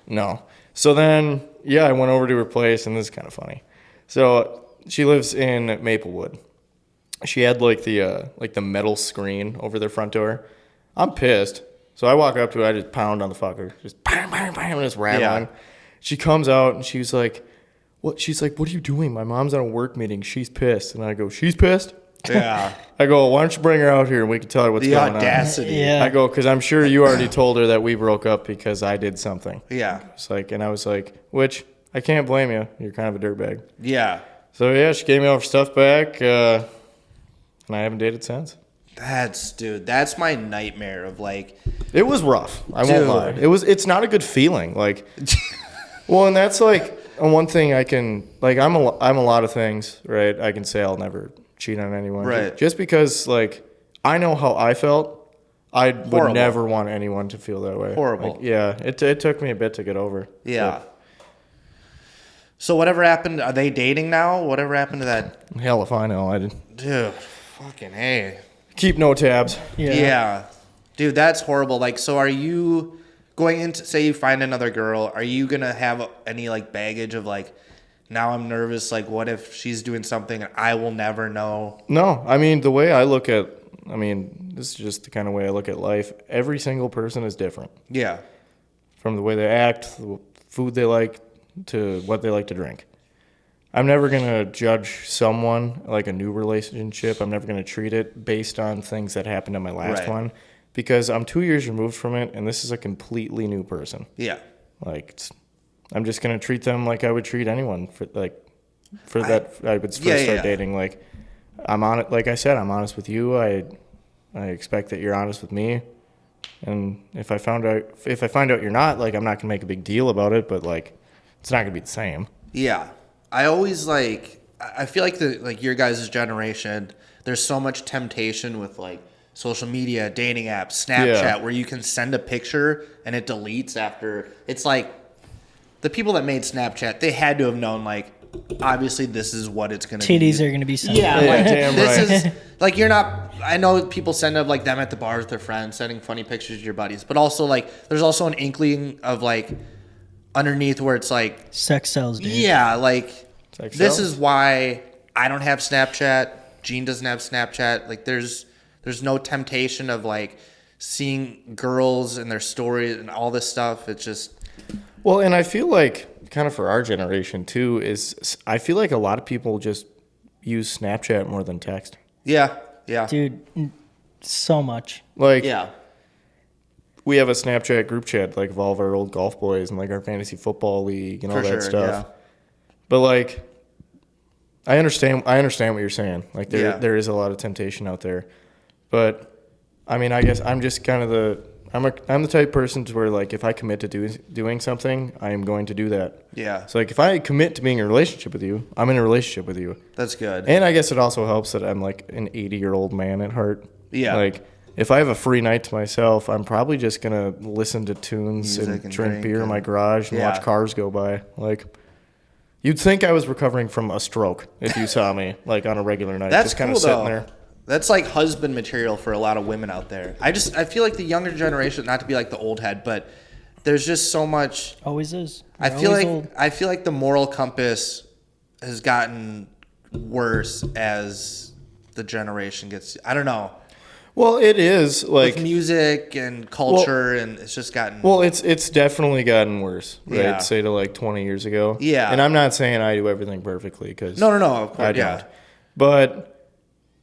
no. So then I went over to her place, and this is kind of funny. So she lives in Maplewood. She had like the metal screen over their front door. I'm pissed. So I walk up to her, I just pound on the fucker. Just bam, bam, bam, and it's rattling. Yeah. She comes out and she's like, what? She's like, what are you doing? My mom's on a work meeting. She's pissed. And I go, she's pissed? Yeah. I go, why don't you bring her out here and we can tell her what's The going audacity. Yeah. on. I go, because I'm sure you already told her that we broke up because I did something. Yeah. It's like, and I was like, which I can't blame you. You're kind of a dirtbag. Yeah. So yeah, she gave me all her stuff back, and I haven't dated since. That's my nightmare of like, It was rough. I Dude. won't lie. It's not a good feeling. Like, well, and that's like one thing I can like. I'm a lot of things, right? I can say I'll never cheat on anyone, Right. Just because like I know how I felt. I would Horrible. never want anyone to feel that way. Horrible. Like, yeah, it took me a bit to get over. yeah. So whatever happened? Are they dating now? Whatever happened to that? Hell if I know. I didn't Dude, fucking hey. keep no tabs. Yeah. Dude, that's horrible. Like, so are you going into, say you find another girl, are you going to have any, like, baggage of, like, now I'm nervous, like, what if she's doing something and I will never know? No, I mean, the way I look at, I mean, this is just the kind of way I look at life. Every single person is different. Yeah. From the way they act, the food they like, to what they like to drink. I'm never going to judge someone, like a new relationship. I'm never going to treat it based on things that happened in my last one, because I'm 2 years removed from it, and this is a completely new person. Yeah. Like, I'm just going to treat them like I would treat anyone I would first start dating. Like, I'm on it. Like I said, I'm honest with you. I expect that you're honest with me. And if I find out you're not, like, I'm not going to make a big deal about it, but, like, it's not going to be the same. Yeah. I always, like, I feel like your guys' generation, there's so much temptation with, like, social media, dating apps, Snapchat, where you can send a picture and it deletes after. It's like the people that made Snapchat, they had to have known, like, obviously this is what it's going to be. Titties are going to be sent. Yeah, like, damn this right. is, like, you're not, I know people send up, like, them at the bar with their friends, sending funny pictures to your buddies, but also, like, there's also an inkling of, like, underneath where it's like, Sex sells, dude. yeah, like, Sex this sells. is why I don't have Snapchat. Gene doesn't have Snapchat. Like, there's no temptation of, like, seeing girls and their stories and all this stuff. It's just, Well, and I feel like, kind of for our generation too, is I feel like a lot of people just use Snapchat more than text. yeah. Dude, so much. Like, Yeah. we have a Snapchat group chat, like, of all of our old golf boys and, like, our fantasy football league and all For that sure, stuff. But, like, I understand what you're saying. Like, there is a lot of temptation out there. But, I mean, I guess I'm just kind of I'm the type of person to where, like, if I commit to doing something, I am going to do that. Yeah. So, like, if I commit to being in a relationship with you, I'm in a relationship with you. That's good. And I guess it also helps that I'm, like, an 80-year-old man at heart. Yeah. Like, if I have a free night to myself, I'm probably just going to listen to tunes Music and drink beer in and- my garage and Yeah. watch cars go by. Like, you'd think I was recovering from a stroke if you saw me, like, on a regular night. That's just kind cool, of sitting though. there. That's like husband material for a lot of women out there. I feel like the younger generation, not to be like the old head, but there's just so much. Always is. I They're feel always like old. I feel like the moral compass has gotten worse as the generation gets. I don't know. Well, it is, like... With music and culture, and it's just gotten. Well, it's definitely gotten worse, right? Yeah. Say to, like, 20 years ago. Yeah. And I'm not saying I do everything perfectly, because... No, of course, I don't. But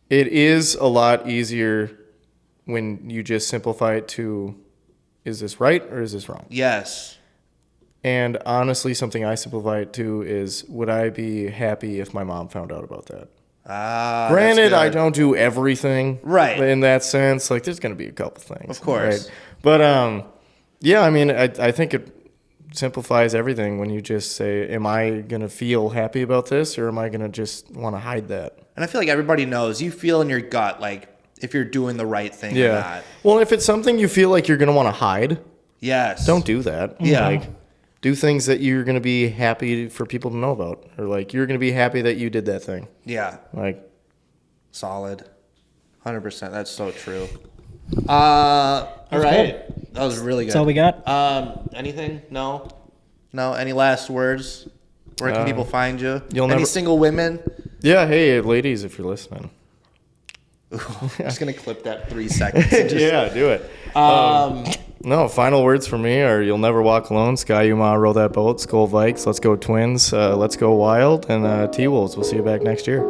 it is a lot easier when you just simplify it to, is this right or is this wrong? Yes. And honestly, something I simplify it to is, would I be happy if my mom found out about that? Granted, that's I good. don't do everything Right. in that sense. Like, there's going to be a couple things. Of course. Right? But, yeah, I mean, I think it simplifies everything when you just say, am I going to feel happy about this, or am I going to just want to hide that? And I feel like everybody knows. You feel in your gut, like, if you're doing the right thing or not. Well, if it's something you feel like you're going to want to hide, Yes. don't do that. Yeah. Like, do things that you're going to be happy for people to know about, or, like, you're going to be happy that you did that thing. Yeah. Like, Solid. 100%. That's so true. All right. That was really good. That's all we got. Anything? No? Any last words? Where can people find you? you'll Any never- single women? yeah, hey, ladies, if you're listening. I'm just going to clip that 3 seconds. And just, Yeah, do it. No, final words for me are, you'll never walk alone. Sky Yuma, row that boat. Skull Vikes, let's go Twins. Let's go Wild. And T-Wolves, we'll see you back next year.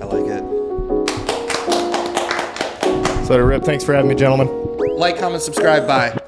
I like it. So to Rip, thanks for having me, gentlemen. Like, comment, subscribe. Bye.